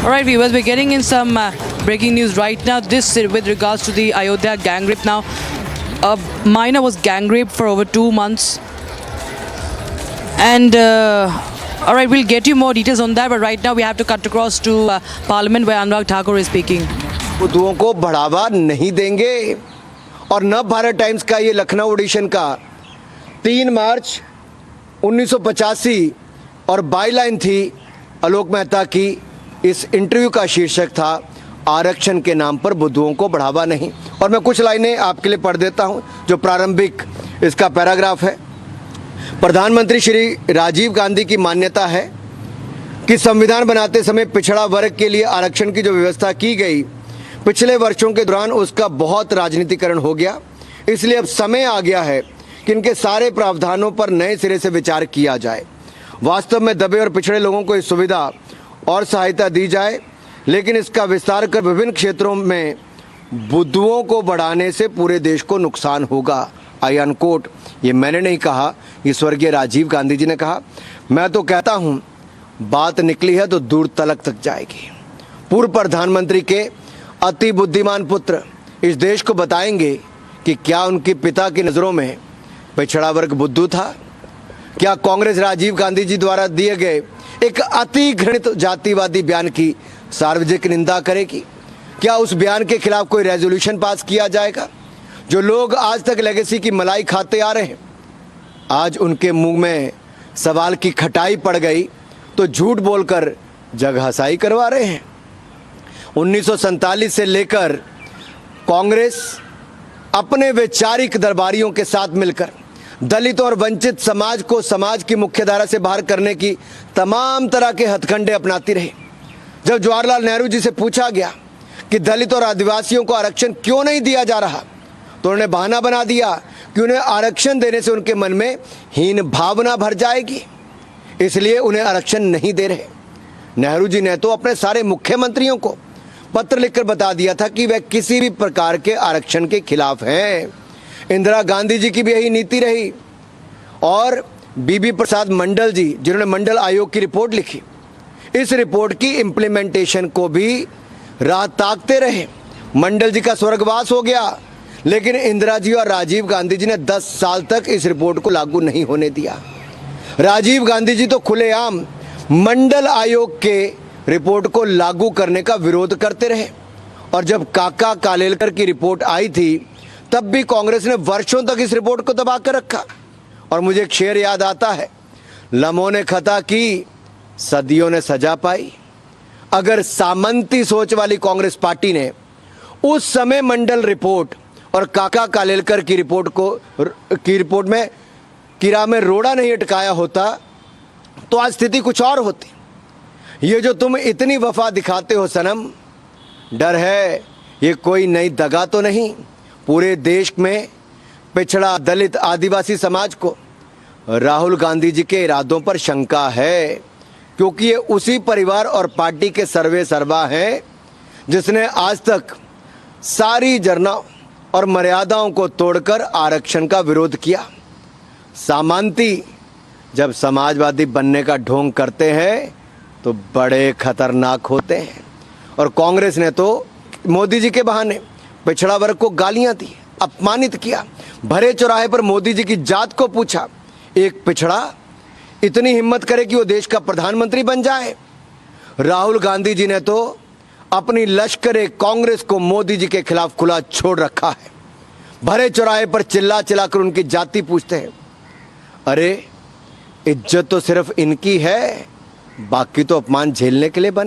All right, viewers, we're getting in some breaking news right now. This with regards to the Ayodhya gang rape. Now, a minor was gang raped for over 2 months. And, all right, we'll get you more details on that. But right now, we have to cut across to Parliament where Anurag Thakur is speaking. बुद्धुओं को बढ़ावा नहीं देंगे। और नव Bharat times का ये Lucknow addition का 3 मार्च 1985 और बाईलाइन थी आलोक मेहता की। इस इंटरव्यू का शीर्षक था आरक्षण के नाम पर बुद्धुओं को बढ़ावा नहीं। और मैं कुछ लाइनें आपके लिए पढ़ देता हूं जो प्रारंभिक इसका पैराग्राफ है। प्रधानमंत्री श्री राजीव गांधी की मान्यता है कि संविधान बनाते समय पिछड़ा वर्ग के लिए आरक्षण की जो व्यवस्था की गई, पिछले वर्षों के दौरान उसका बहुत राजनीतिकरण हो गया। इसलिए अब समय आ गया है कि इनके सारे प्रावधानों पर नए सिरे से विचार किया जाए। वास्तव में दबे और पिछड़े लोगों को इस सुविधा और सहायता दी जाए, लेकिन इसका विस्तार कर विभिन्न क्षेत्रों में बुद्धुओं को बढ़ाने से पूरे देश को नुकसान होगा। आई अनकोट। ये मैंने नहीं कहा, ये स्वर्गीय राजीव गांधी जी ने कहा। मैं तो कहता हूँ बात निकली है तो दूर तक जाएगी। पूर्व प्रधानमंत्री के अति बुद्धिमान पुत्र इस देश को बताएंगे कि क्या उनके पिता की नज़रों में पिछड़ा वर्ग बुद्धू था? क्या कांग्रेस राजीव गांधी जी द्वारा दिए गए एक अति घृणित जातिवादी बयान की सार्वजनिक निंदा करेगी? क्या उस बयान के खिलाफ कोई रेजोल्यूशन पास किया जाएगा? जो लोग आज तक लेगेसी की मलाई खाते आ रहे हैं, आज उनके मुंह में सवाल की खटाई पड़ गई तो झूठ बोलकर जगहसाई करवा रहे हैं। 1947 से लेकर कांग्रेस अपने वैचारिक दरबारियों के साथ मिलकर दलितों और वंचित समाज को समाज की मुख्यधारा से बाहर करने की तमाम तरह के हथकंडे अपनाती रही। जब जवाहरलाल नेहरू जी से पूछा गया कि दलित और आदिवासियों को आरक्षण क्यों नहीं दिया जा रहा, तो उन्होंने बहाना बना दिया कि उन्हें आरक्षण देने से उनके मन में हीन भावना भर जाएगी, इसलिए उन्हें आरक्षण नहीं दे रहे। नेहरू जी ने तो अपने सारे मुख्यमंत्रियों को पत्र लिखकर बता दिया था कि वह किसी भी प्रकार के आरक्षण के खिलाफ हैं। इंदिरा गांधी जी की भी यही नीति रही। और बीबी प्रसाद मंडल जी, जिन्होंने मंडल आयोग की रिपोर्ट लिखी, इस रिपोर्ट की इम्प्लीमेंटेशन को भी राह ताकते रहे। मंडल जी का स्वर्गवास हो गया, लेकिन इंदिरा जी और राजीव गांधी जी ने 10 साल तक इस रिपोर्ट को लागू नहीं होने दिया। राजीव गांधी जी तो खुलेआम मंडल आयोग के रिपोर्ट को लागू करने का विरोध करते रहे। और जब काका कालेलकर की रिपोर्ट आई थी, तब भी कांग्रेस ने वर्षों तक इस रिपोर्ट को दबा कर रखा। और मुझे एक शेर याद आता है, लम्हों ने खता की, सदियों ने सजा पाई। अगर सामंती सोच वाली कांग्रेस पार्टी ने उस समय मंडल रिपोर्ट और काका कालेलकर की रिपोर्ट में कीड़ा में रोड़ा नहीं अटकाया होता, तो आज स्थिति कुछ और होती। ये जो तुम इतनी वफा दिखाते हो सनम, डर है ये कोई नई दगा तो नहीं? पूरे देश में पिछड़ा दलित आदिवासी समाज को राहुल गांधी जी के इरादों पर शंका है, क्योंकि ये उसी परिवार और पार्टी के सर्वे सर्वा हैं जिसने आज तक सारी जरना और मर्यादाओं को तोड़कर आरक्षण का विरोध किया। सामंती जब समाजवादी बनने का ढोंग करते हैं तो बड़े खतरनाक होते हैं। और कांग्रेस ने तो मोदी जी के बहाने पिछड़ा वर्ग को गालियां दी, अपमानित किया। भरे चौराहे पर मोदी जी की जात को पूछा, एक पिछड़ा इतनी हिम्मत करे कि वो देश का प्रधानमंत्री बन जाए? राहुल गांधी जी ने तो अपनी लश्करे कांग्रेस को मोदी जी के खिलाफ खुला छोड़ रखा है। भरे चौराहे पर चिल्ला चिल्लाकर उनकी जाति पूछते हैं। अरे इज्जत तो सिर्फ इनकी है, बाकी तो अपमान झेलने के लिए बने।